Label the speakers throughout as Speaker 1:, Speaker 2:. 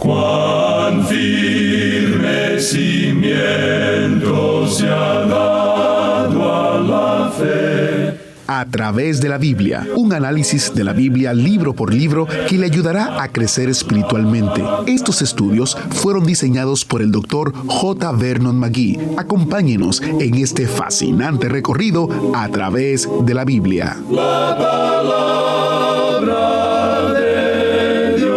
Speaker 1: Cuán firme cimiento se ha dado a la fe.
Speaker 2: A través de la Biblia, un análisis de la Biblia libro por libro que le ayudará a crecer espiritualmente. Estos estudios fueron diseñados por el Dr. J. Vernon McGee. Acompáñenos en este fascinante recorrido a través de la Biblia.
Speaker 1: La palabra de Dios.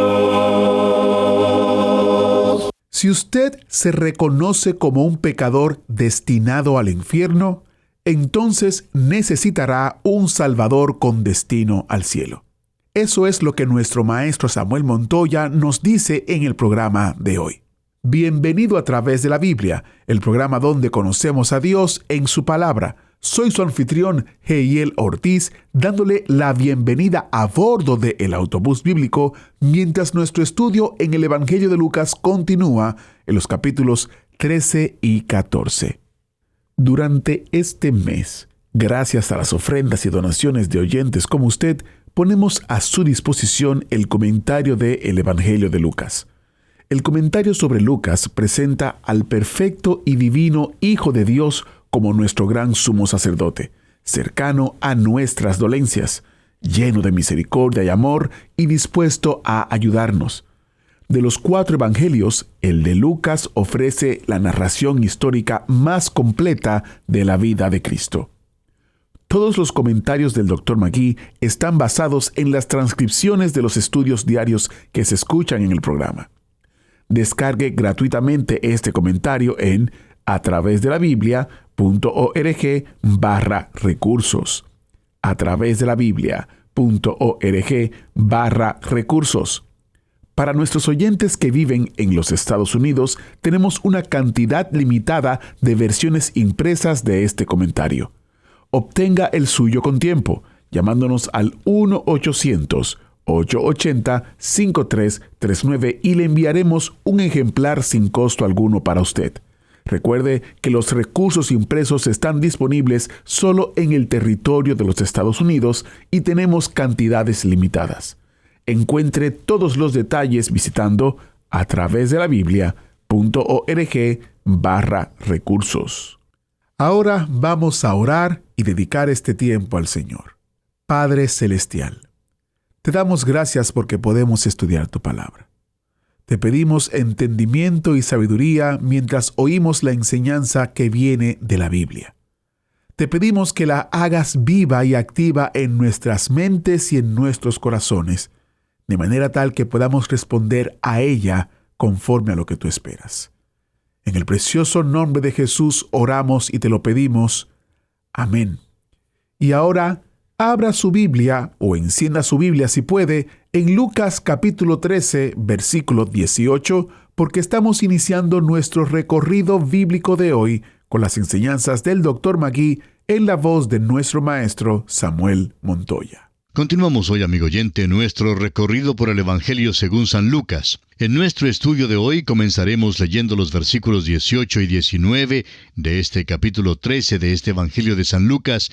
Speaker 2: Si usted se reconoce como un pecador destinado al infierno, entonces necesitará un Salvador con destino al cielo. Eso es lo que nuestro maestro Samuel Montoya nos dice en el programa de hoy. Bienvenido a través de la Biblia, el programa donde conocemos a Dios en su palabra. Soy su anfitrión, Heiel Ortiz, dándole la bienvenida a bordo del autobús bíblico mientras nuestro estudio en el Evangelio de Lucas continúa en los capítulos 13 y 14. Durante este mes, gracias a las ofrendas y donaciones de oyentes como usted, ponemos a su disposición el comentario del Evangelio de Lucas. El comentario sobre Lucas presenta al perfecto y divino Hijo de Dios como nuestro gran sumo sacerdote, cercano a nuestras dolencias, lleno de misericordia y amor y dispuesto a ayudarnos. De los 4 evangelios, el de Lucas ofrece la narración histórica más completa de la vida de Cristo. Todos los comentarios del Dr. McGee están basados en las transcripciones de los estudios diarios que se escuchan en el programa. Descargue gratuitamente este comentario en atravesdelabiblia.org/recursos. atravesdelabiblia.org/recursos. Para nuestros oyentes que viven en los Estados Unidos, tenemos una cantidad limitada de versiones impresas de este comentario. Obtenga el suyo con tiempo, llamándonos al 1-800-880-5339 y le enviaremos un ejemplar sin costo alguno para usted. Recuerde que los recursos impresos están disponibles solo en el territorio de los Estados Unidos y tenemos cantidades limitadas. Encuentre todos los detalles visitando atravesdelabiblia.org/recursos. Ahora vamos a orar y dedicar este tiempo al Señor. Padre Celestial, te damos gracias porque podemos estudiar tu palabra. Te pedimos entendimiento y sabiduría mientras oímos la enseñanza que viene de la Biblia. Te pedimos que la hagas viva y activa en nuestras mentes y en nuestros corazones, de manera tal que podamos responder a ella conforme a lo que tú esperas. En el precioso nombre de Jesús oramos y te lo pedimos. Amén. Y ahora, abra su Biblia o encienda su Biblia si puede en Lucas capítulo 13, versículo 18, porque estamos iniciando nuestro recorrido bíblico de hoy con las enseñanzas del Dr. McGee en la voz de nuestro maestro Samuel Montoya.
Speaker 3: Continuamos hoy, amigo oyente, nuestro recorrido por el Evangelio según San Lucas. En nuestro estudio de hoy comenzaremos leyendo los versículos 18 y 19 de este capítulo 13 de este Evangelio de San Lucas,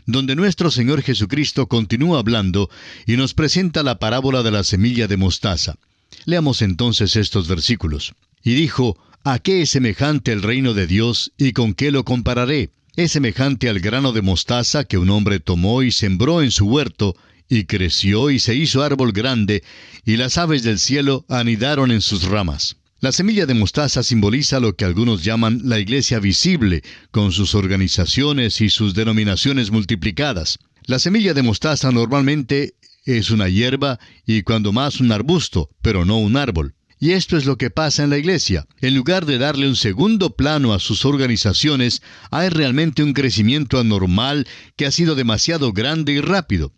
Speaker 3: donde nuestro Señor Jesucristo continúa hablando y nos presenta la parábola de la semilla de mostaza. Leamos entonces estos versículos. Y dijo, ¿a qué es semejante el reino de Dios y con qué lo compararé? Es semejante al grano de mostaza que un hombre tomó y sembró en su huerto, y creció y se hizo árbol grande, y las aves del cielo anidaron en sus ramas. La semilla de mostaza simboliza lo que algunos llaman la iglesia visible, con sus organizaciones y sus denominaciones multiplicadas. La semilla de mostaza normalmente es una hierba y cuando más un arbusto, pero no un árbol. Y esto es lo que pasa en la iglesia. En lugar de darle un segundo plano a sus organizaciones, hay realmente un crecimiento anormal que ha sido demasiado grande y rápido.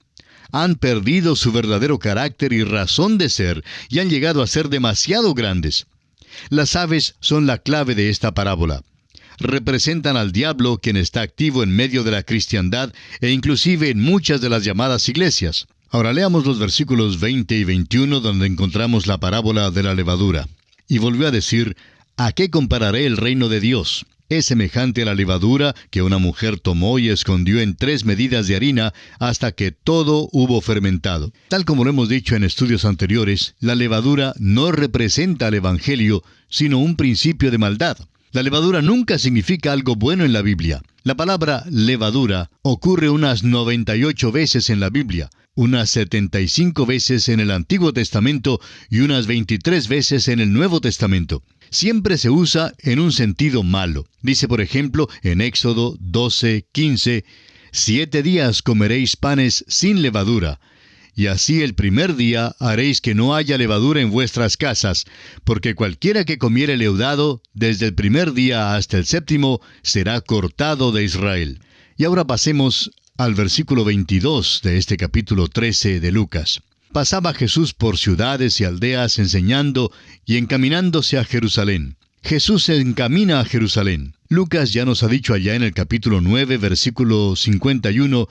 Speaker 3: Han perdido su verdadero carácter y razón de ser y han llegado a ser demasiado grandes. Las aves son la clave de esta parábola. Representan al diablo, quien está activo en medio de la cristiandad e inclusive en muchas de las llamadas iglesias. Ahora leamos los versículos 20 y 21 donde encontramos la parábola de la levadura. Y volvió a decir, ¿a qué compararé el reino de Dios? es semejante a la levadura que una mujer tomó y escondió en 3 medidas de harina hasta que todo hubo fermentado. Tal como lo hemos dicho en estudios anteriores, la levadura no representa al Evangelio, sino un principio de maldad. La levadura nunca significa algo bueno en la Biblia. La palabra levadura ocurre unas 98 veces en la Biblia, unas 75 veces en el Antiguo Testamento y unas 23 veces en el Nuevo Testamento. Siempre se usa en un sentido malo. Dice, por ejemplo, en Éxodo 12:15, 7 días comeréis panes sin levadura, y así el primer día haréis que no haya levadura en vuestras casas, porque cualquiera que comiere leudado, desde el primer día hasta el 7º, será cortado de Israel. Y ahora pasemos al versículo 22 de este capítulo 13 de Lucas. Pasaba Jesús por ciudades y aldeas enseñando y encaminándose a Jerusalén. Jesús se encamina a Jerusalén. Lucas ya nos ha dicho allá en el capítulo 9, versículo 51,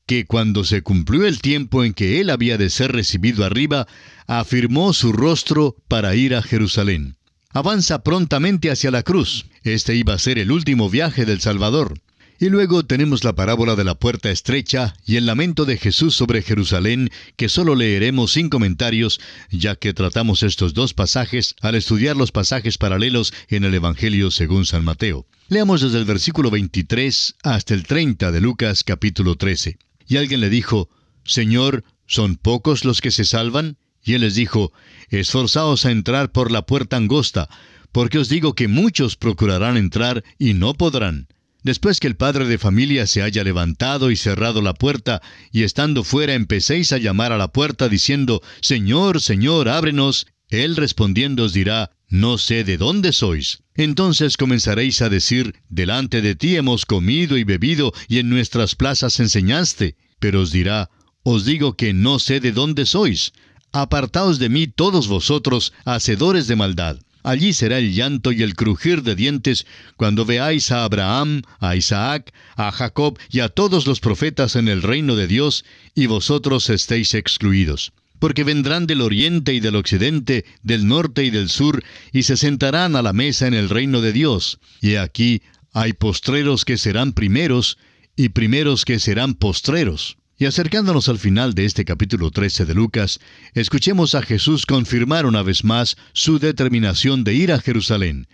Speaker 3: que cuando se cumplió el tiempo en que él había de ser recibido arriba, afirmó su rostro para ir a Jerusalén. Avanza prontamente hacia la cruz. Este iba a ser el último viaje del Salvador. Y luego tenemos la parábola de la puerta estrecha y el lamento de Jesús sobre Jerusalén, que solo leeremos sin comentarios, ya que tratamos estos 2 pasajes al estudiar los pasajes paralelos en el Evangelio según San Mateo. Leamos desde el versículo 23 hasta el 30 de Lucas capítulo 13. Y alguien le dijo, Señor, ¿son pocos los que se salvan? Y él les dijo, esforzaos a entrar por la puerta angosta, porque os digo que muchos procurarán entrar y no podrán. Después que el padre de familia se haya levantado y cerrado la puerta, y estando fuera empecéis a llamar a la puerta diciendo, Señor, Señor, ábrenos, él respondiendo os dirá, no sé de dónde sois. Entonces comenzaréis a decir, delante de ti hemos comido y bebido, y en nuestras plazas enseñaste. Pero os dirá, os digo que no sé de dónde sois. Apartaos de mí todos vosotros, hacedores de maldad. Allí será el llanto y el crujir de dientes cuando veáis a Abraham, a Isaac, a Jacob y a todos los profetas en el reino de Dios, y vosotros estéis excluidos. Porque vendrán del oriente y del occidente, del norte y del sur, y se sentarán a la mesa en el reino de Dios. Y aquí hay postreros que serán primeros, y primeros que serán postreros. Y acercándonos al final de este capítulo 13 de Lucas, escuchemos a Jesús confirmar una vez más su determinación de ir a Jerusalén.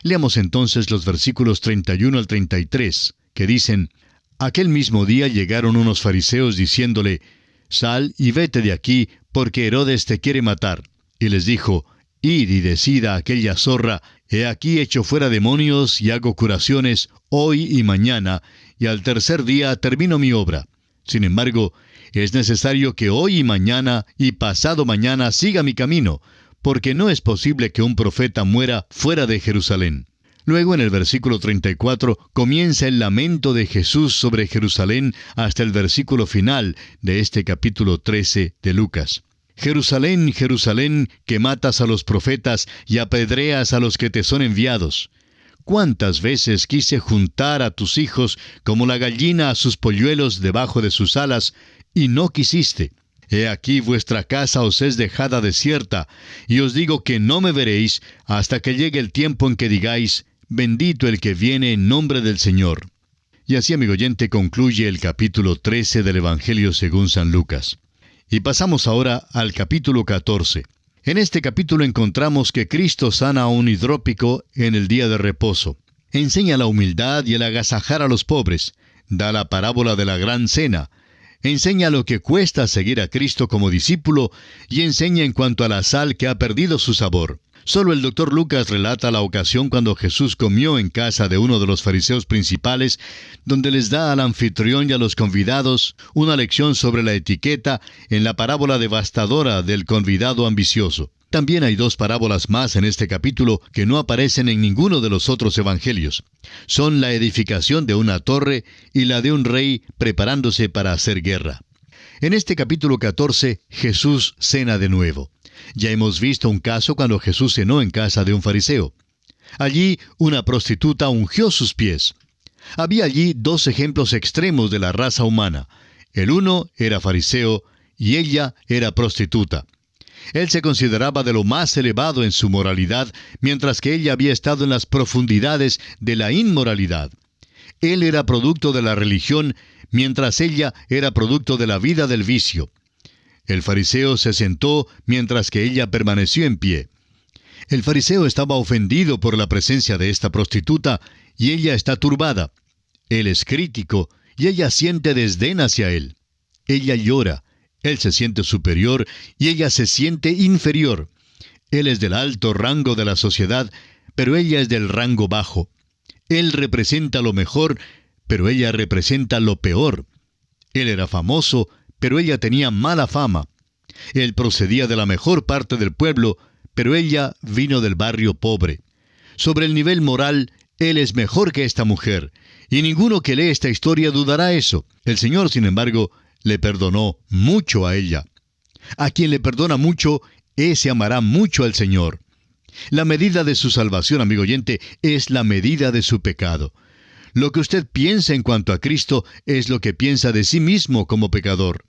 Speaker 3: Leamos entonces los versículos 31 al 33, que dicen, Aquel mismo día llegaron unos fariseos diciéndole, Sal y vete de aquí, porque Herodes te quiere matar. Y les dijo, Id y decid a aquella zorra, he aquí echo fuera demonios y hago curaciones hoy y mañana, y al 3er día termino mi obra. Sin embargo, es necesario que hoy y mañana y pasado mañana siga mi camino, porque no es posible que un profeta muera fuera de Jerusalén. Luego, en el versículo 34, comienza el lamento de Jesús sobre Jerusalén hasta el versículo final de este capítulo 13 de Lucas. Jerusalén, Jerusalén, que matas a los profetas y apedreas a los que te son enviados. ¿Cuántas veces quise juntar a tus hijos como la gallina a sus polluelos debajo de sus alas, y no quisiste? He aquí vuestra casa os es dejada desierta, y os digo que no me veréis hasta que llegue el tiempo en que digáis, bendito el que viene en nombre del Señor. Y así, amigo oyente, concluye el capítulo 13 del Evangelio según San Lucas. Y pasamos ahora al capítulo 14. En este capítulo encontramos que Cristo sana a un hidrópico en el día de reposo. Enseña la humildad y el agasajar a los pobres. Da la parábola de la gran cena. Enseña lo que cuesta seguir a Cristo como discípulo y enseña en cuanto a la sal que ha perdido su sabor. Solo el Dr. Lucas relata la ocasión cuando Jesús comió en casa de uno de los fariseos principales, donde les da al anfitrión y a los convidados una lección sobre la etiqueta en la parábola devastadora del convidado ambicioso. También hay 2 parábolas más en este capítulo que no aparecen en ninguno de los otros evangelios. Son la edificación de una torre y la de un rey preparándose para hacer guerra. En este capítulo 14, Jesús cena de nuevo. Ya hemos visto un caso cuando Jesús cenó en casa de un fariseo. Allí una prostituta ungió sus pies. Había allí 2 ejemplos extremos de la raza humana. El uno era fariseo y ella era prostituta. Él se consideraba de lo más elevado en su moralidad, mientras que ella había estado en las profundidades de la inmoralidad. Él era producto de la religión, mientras ella era producto de la vida del vicio. El fariseo se sentó mientras que ella permaneció en pie. El fariseo estaba ofendido por la presencia de esta prostituta y ella está turbada. Él es crítico y ella siente desdén hacia él. Ella llora. Él se siente superior y ella se siente inferior. Él es del alto rango de la sociedad, pero ella es del rango bajo. Él representa lo mejor, pero ella representa lo peor. Él era famoso, pero ella tenía mala fama. Él procedía de la mejor parte del pueblo, pero ella vino del barrio pobre. Sobre el nivel moral, él es mejor que esta mujer, y ninguno que lee esta historia dudará eso. El Señor, sin embargo, le perdonó mucho a ella. A quien le perdona mucho, ese amará mucho al Señor. La medida de su salvación, amigo oyente, es la medida de su pecado. Lo que usted piensa en cuanto a Cristo es lo que piensa de sí mismo como pecador.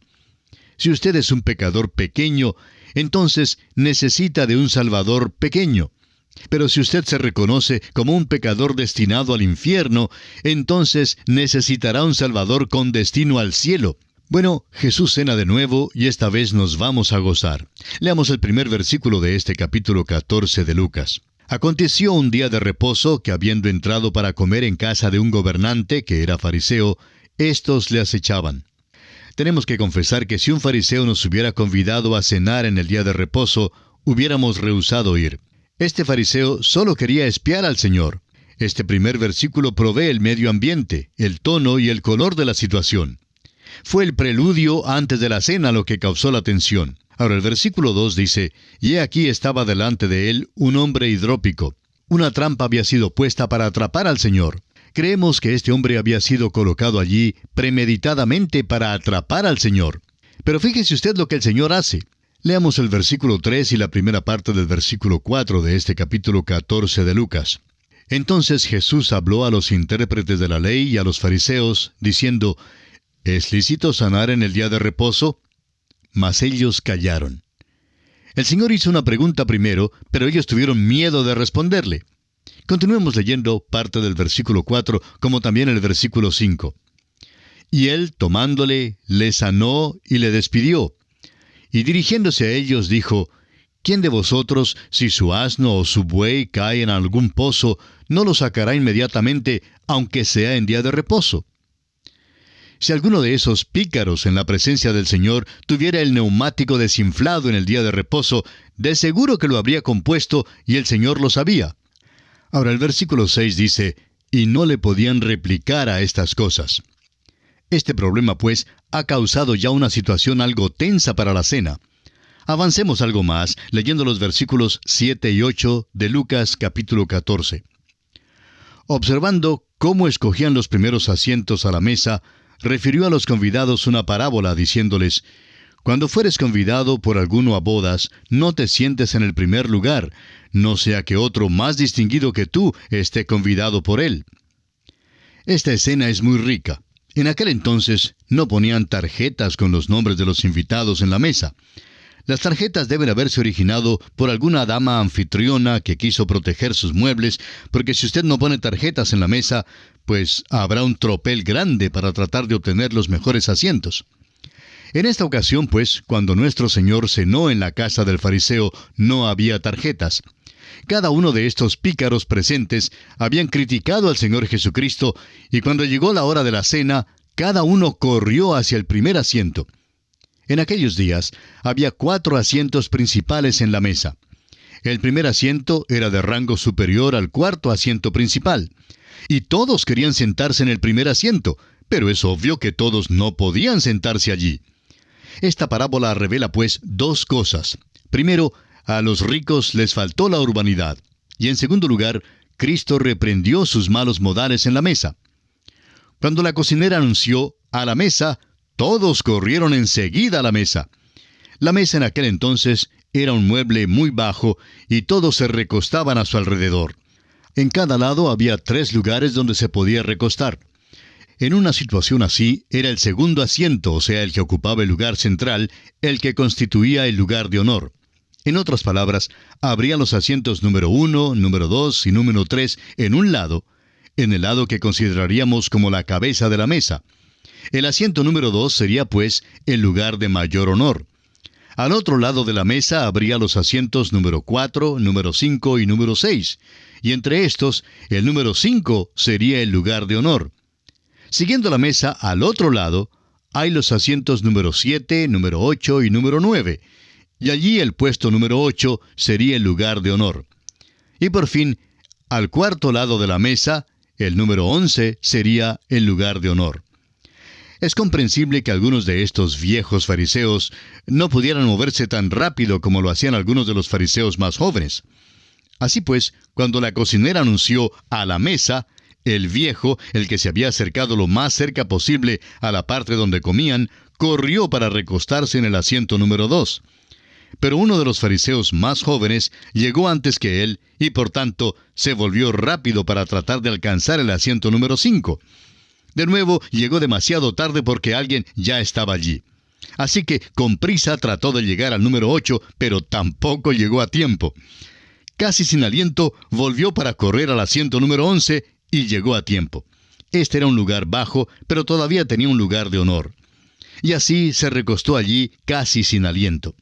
Speaker 3: Si usted es un pecador pequeño, entonces necesita de un Salvador pequeño. Pero si usted se reconoce como un pecador destinado al infierno, entonces necesitará un Salvador con destino al cielo. Bueno, Jesús cena de nuevo y esta vez nos vamos a gozar. Leamos el primer versículo de este capítulo 14 de Lucas. Aconteció un día de reposo que, habiendo entrado para comer en casa de un gobernante que era fariseo, éstos le acechaban. Tenemos que confesar que si un fariseo nos hubiera convidado a cenar en el día de reposo, hubiéramos rehusado ir. Este fariseo solo quería espiar al Señor. Este primer versículo provee el medio ambiente, el tono y el color de la situación. Fue el preludio antes de la cena lo que causó la tensión. Ahora el versículo 2 dice, «Y he aquí estaba delante de él un hombre hidrópico». Una trampa había sido puesta para atrapar al Señor. Creemos que este hombre había sido colocado allí premeditadamente para atrapar al Señor. Pero fíjese usted lo que el Señor hace. Leamos el versículo 3 y la primera parte del versículo 4 de este capítulo 14 de Lucas. Entonces Jesús habló a los intérpretes de la ley y a los fariseos, diciendo, ¿es lícito sanar en el día de reposo? Mas ellos callaron. El Señor hizo una pregunta primero, pero ellos tuvieron miedo de responderle. Continuemos leyendo parte del versículo 4, como también el versículo 5. Y él, tomándole, le sanó y le despidió. Y dirigiéndose a ellos, dijo, ¿quién de vosotros, si su asno o su buey cae en algún pozo, no lo sacará inmediatamente, aunque sea en día de reposo? Si alguno de esos pícaros en la presencia del Señor tuviera el neumático desinflado en el día de reposo, de seguro que lo habría compuesto y el Señor lo sabía. Ahora el versículo 6 dice, y no le podían replicar a estas cosas. Este problema, pues, ha causado ya una situación algo tensa para la cena. Avancemos algo más, leyendo los versículos 7 y 8 de Lucas capítulo 14. Observando cómo escogían los primeros asientos a la mesa, refirió a los convidados una parábola, diciéndoles, «Cuando fueres convidado por alguno a bodas, no te sientes en el primer lugar, no sea que otro más distinguido que tú esté convidado por él». Esta escena es muy rica. En aquel entonces no ponían tarjetas con los nombres de los invitados en la mesa. Las tarjetas deben haberse originado por alguna dama anfitriona que quiso proteger sus muebles, porque si usted no pone tarjetas en la mesa, pues habrá un tropel grande para tratar de obtener los mejores asientos. En esta ocasión, pues, cuando nuestro Señor cenó en la casa del fariseo, no había tarjetas. Cada uno de estos pícaros presentes habían criticado al Señor Jesucristo, y cuando llegó la hora de la cena, cada uno corrió hacia el primer asiento. En aquellos días había 4 asientos principales en la mesa. El primer asiento era de rango superior al cuarto asiento principal. Y todos querían sentarse en el primer asiento, pero es obvio que todos no podían sentarse allí. Esta parábola revela, pues, 2 cosas. Primero, a los ricos les faltó la urbanidad. Y en segundo lugar, Cristo reprendió sus malos modales en la mesa. Cuando la cocinera anunció, «a la mesa», todos corrieron enseguida a la mesa. La mesa en aquel entonces era un mueble muy bajo y todos se recostaban a su alrededor. En cada lado había 3 lugares donde se podía recostar. En una situación así, era el segundo asiento, o sea, el que ocupaba el lugar central, el que constituía el lugar de honor. En otras palabras, habría los asientos número 1, número 2 y número 3 en un lado, en el lado que consideraríamos como la cabeza de la mesa. El asiento número 2 sería, pues, el lugar de mayor honor. Al otro lado de la mesa habría los asientos número 4, número 5 y número 6, y entre estos, el número 5 sería el lugar de honor. Siguiendo la mesa al otro lado, hay los asientos número 7, número 8 y número 9, y allí el puesto número 8 sería el lugar de honor. Y por fin, al cuarto lado de la mesa, el número 11 sería el lugar de honor. Es comprensible que algunos de estos viejos fariseos no pudieran moverse tan rápido como lo hacían algunos de los fariseos más jóvenes. Así pues, cuando la cocinera anunció "a la mesa", el viejo, el que se había acercado lo más cerca posible a la parte donde comían, corrió para recostarse en el asiento número 2. Pero uno de los fariseos más jóvenes llegó antes que él y por tanto se volvió rápido para tratar de alcanzar el asiento número 5. De nuevo llegó demasiado tarde porque alguien ya estaba allí. Así que con prisa trató de llegar al número 8, pero tampoco llegó a tiempo. Casi sin aliento, volvió para correr al asiento número 11 y llegó a tiempo. Este era un lugar bajo, pero todavía tenía un lugar de honor. Y así se recostó allí casi sin aliento.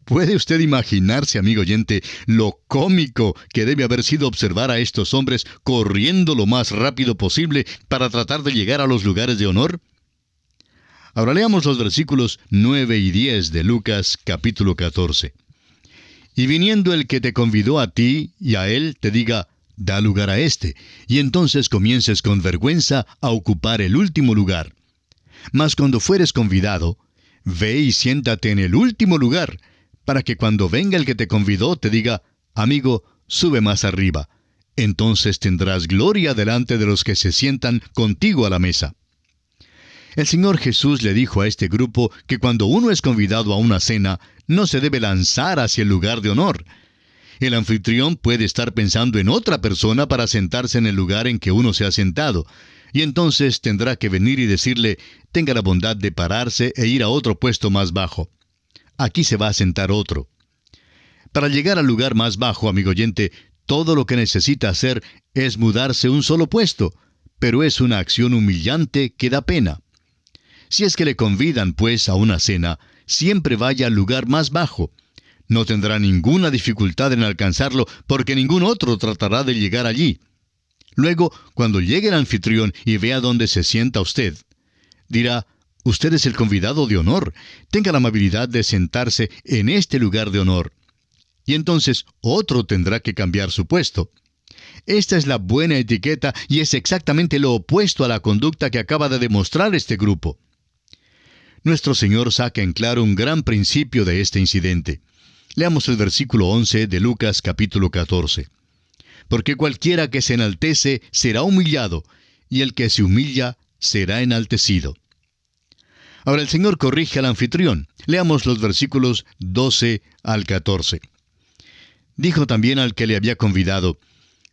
Speaker 3: ¿Puede usted imaginarse, amigo oyente, lo cómico que debe haber sido observar a estos hombres corriendo lo más rápido posible para tratar de llegar a los lugares de honor? Ahora leamos los versículos 9 y 10 de Lucas capítulo 14. Y viniendo el que te convidó a ti y a él, te diga, da lugar a éste, y entonces comiences con vergüenza a ocupar el último lugar. Mas cuando fueres convidado, ve y siéntate en el último lugar, para que cuando venga el que te convidó te diga, amigo, sube más arriba. Entonces tendrás gloria delante de los que se sientan contigo a la mesa. El Señor Jesús le dijo a este grupo que cuando uno es convidado a una cena, no se debe lanzar hacia el lugar de honor. El anfitrión puede estar pensando en otra persona para sentarse en el lugar en que uno se ha sentado, y entonces tendrá que venir y decirle, tenga la bondad de pararse e ir a otro puesto más bajo. Aquí se va a sentar otro. Para llegar al lugar más bajo, amigo oyente, todo lo que necesita hacer es mudarse un solo puesto, pero es una acción humillante que da pena. Si es que le convidan, pues, a una cena, siempre vaya al lugar más bajo. No tendrá ninguna dificultad en alcanzarlo, porque ningún otro tratará de llegar allí. Luego, cuando llegue el anfitrión y vea dónde se sienta usted, dirá, usted es el convidado de honor. Tenga la amabilidad de sentarse en este lugar de honor. Y entonces otro tendrá que cambiar su puesto. Esta es la buena etiqueta y es exactamente lo opuesto a la conducta que acaba de demostrar este grupo. Nuestro Señor saca en claro un gran principio de este incidente. Leamos el versículo 11 de Lucas capítulo 14. Porque cualquiera que se enaltece será humillado, y el que se humilla será enaltecido. Ahora el Señor corrige al anfitrión. Leamos los versículos 12 al 14. Dijo también al que le había convidado,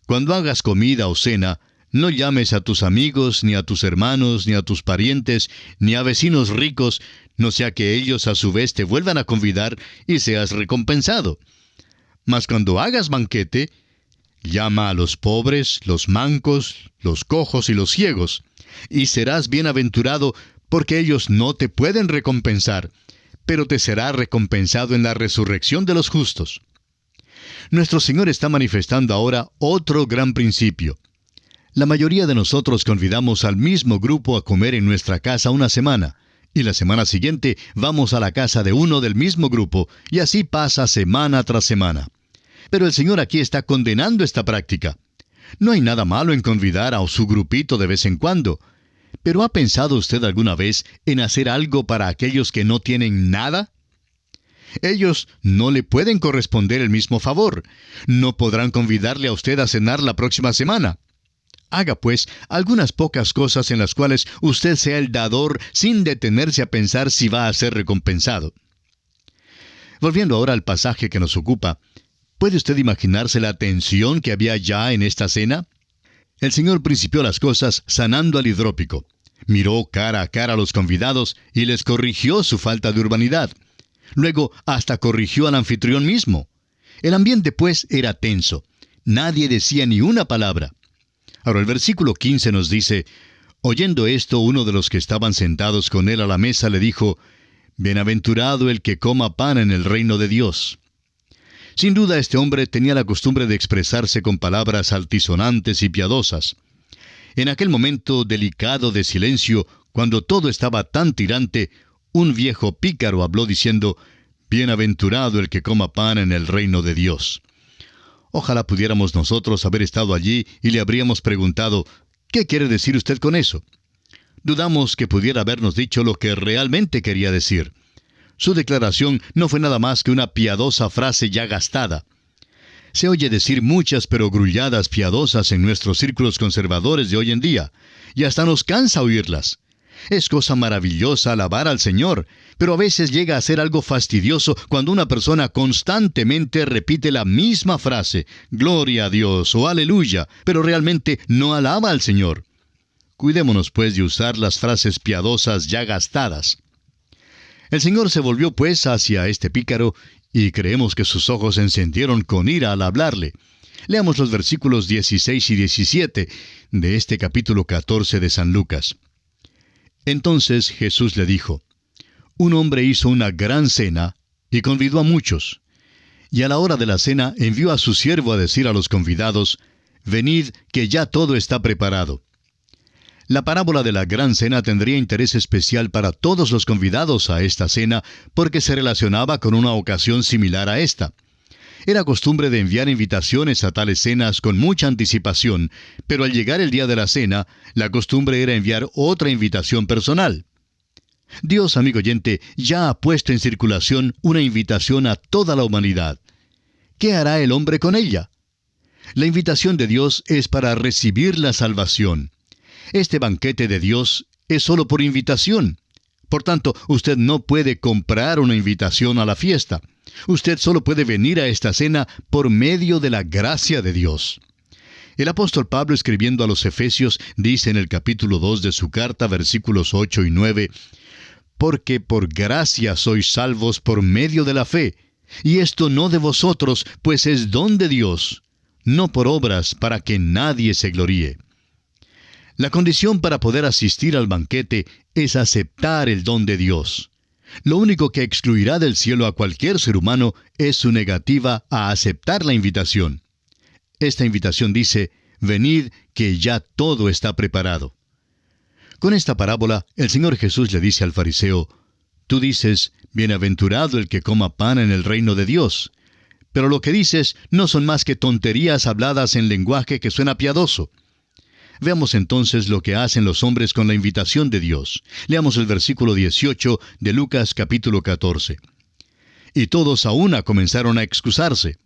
Speaker 3: cuando hagas comida o cena, no llames a tus amigos, ni a tus hermanos, ni a tus parientes, ni a vecinos ricos, no sea que ellos a su vez te vuelvan a convidar y seas recompensado. Mas cuando hagas banquete, llama a los pobres, los mancos, los cojos y los ciegos, y serás bienaventurado, porque ellos no te pueden recompensar, pero te será recompensado en la resurrección de los justos. Nuestro Señor está manifestando ahora otro gran principio. La mayoría de nosotros convidamos al mismo grupo a comer en nuestra casa una semana, y la semana siguiente vamos a la casa de uno del mismo grupo, y así pasa semana tras semana. Pero el Señor aquí está condenando esta práctica. No hay nada malo en convidar a su grupito de vez en cuando, pero ¿ha pensado usted alguna vez en hacer algo para aquellos que no tienen nada? Ellos no le pueden corresponder el mismo favor. No podrán convidarle a usted a cenar la próxima semana. Haga, pues, algunas pocas cosas en las cuales usted sea el dador sin detenerse a pensar si va a ser recompensado. Volviendo ahora al pasaje que nos ocupa, ¿puede usted imaginarse la tensión que había ya en esta cena? El Señor principió las cosas sanando al hidrópico. Miró cara a cara a los convidados y les corrigió su falta de urbanidad. Luego hasta corrigió al anfitrión mismo. El ambiente, pues, era tenso. Nadie decía ni una palabra. Ahora el versículo 15 nos dice: oyendo esto, uno de los que estaban sentados con él a la mesa le dijo: bienaventurado el que coma pan en el reino de Dios. Sin duda este hombre tenía la costumbre de expresarse con palabras altisonantes y piadosas. En aquel momento delicado de silencio, cuando todo estaba tan tirante, un viejo pícaro habló diciendo: bienaventurado el que coma pan en el reino de Dios. Ojalá pudiéramos nosotros haber estado allí y le habríamos preguntado: ¿qué quiere decir usted con eso? Dudamos que pudiera habernos dicho lo que realmente quería decir. Su declaración no fue nada más que una piadosa frase ya gastada. Se oye decir muchas pero grulladas piadosas en nuestros círculos conservadores de hoy en día, y hasta nos cansa oírlas. Es cosa maravillosa alabar al Señor, pero a veces llega a ser algo fastidioso cuando una persona constantemente repite la misma frase, gloria a Dios o aleluya, pero realmente no alaba al Señor. Cuidémonos, pues, de usar las frases piadosas ya gastadas. El Señor se volvió, pues, hacia este pícaro, y creemos que sus ojos se encendieron con ira al hablarle. Leamos los versículos 16 y 17 de este capítulo 14 de San Lucas. Entonces Jesús le dijo: un hombre hizo una gran cena y convidó a muchos. Y a la hora de la cena envió a su siervo a decir a los convidados: venid, que ya todo está preparado. La parábola de la gran cena tendría interés especial para todos los convidados a esta cena porque se relacionaba con una ocasión similar a esta. Era costumbre de enviar invitaciones a tales cenas con mucha anticipación, pero al llegar el día de la cena, la costumbre era enviar otra invitación personal. Dios, amigo oyente, ya ha puesto en circulación una invitación a toda la humanidad. ¿Qué hará el hombre con ella? La invitación de Dios es para recibir la salvación. Este banquete de Dios es solo por invitación. Por tanto, usted no puede comprar una invitación a la fiesta. Usted solo puede venir a esta cena por medio de la gracia de Dios. El apóstol Pablo, escribiendo a los Efesios, dice en el capítulo 2 de su carta, versículos 8 y 9, «Porque por gracia sois salvos por medio de la fe, y esto no de vosotros, pues es don de Dios, no por obras, para que nadie se gloríe». La condición para poder asistir al banquete es aceptar el don de Dios. Lo único que excluirá del cielo a cualquier ser humano es su negativa a aceptar la invitación. Esta invitación dice: venid, que ya todo está preparado. Con esta parábola, el Señor Jesús le dice al fariseo: tú dices, bienaventurado el que coma pan en el reino de Dios. Pero lo que dices no son más que tonterías habladas en lenguaje que suena piadoso. Veamos entonces lo que hacen los hombres con la invitación de Dios. Leamos el versículo 18 de Lucas capítulo 14. Y todos a una comenzaron a excusarse.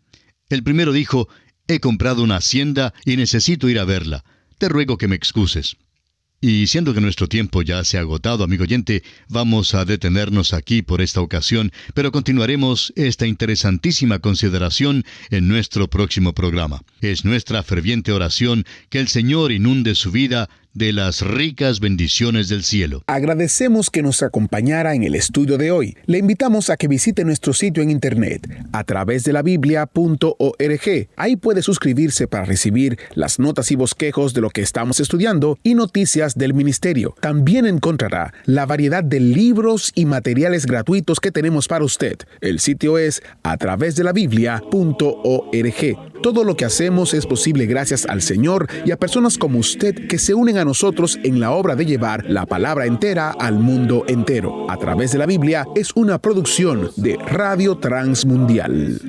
Speaker 3: El primero dijo: he comprado una hacienda y necesito ir a verla. Te ruego que me excuses. Y siendo que nuestro tiempo ya se ha agotado, amigo oyente, vamos a detenernos aquí por esta ocasión, pero continuaremos esta interesantísima consideración en nuestro próximo programa. Es nuestra ferviente oración que el Señor inunde su vida de las ricas bendiciones del cielo.
Speaker 2: Agradecemos que nos acompañara en el estudio de hoy. Le invitamos a que visite nuestro sitio en internet a través de la biblia.org. Ahí puede suscribirse para recibir las notas y bosquejos de lo que estamos estudiando y noticias del ministerio. También encontrará la variedad de libros y materiales gratuitos que tenemos para usted. El sitio es a través de la biblia.org. Todo lo que hacemos es posible gracias al Señor y a personas como usted que se unen a nosotros en la obra de llevar la palabra entera al mundo entero. A través de la Biblia es una producción de Radio Transmundial.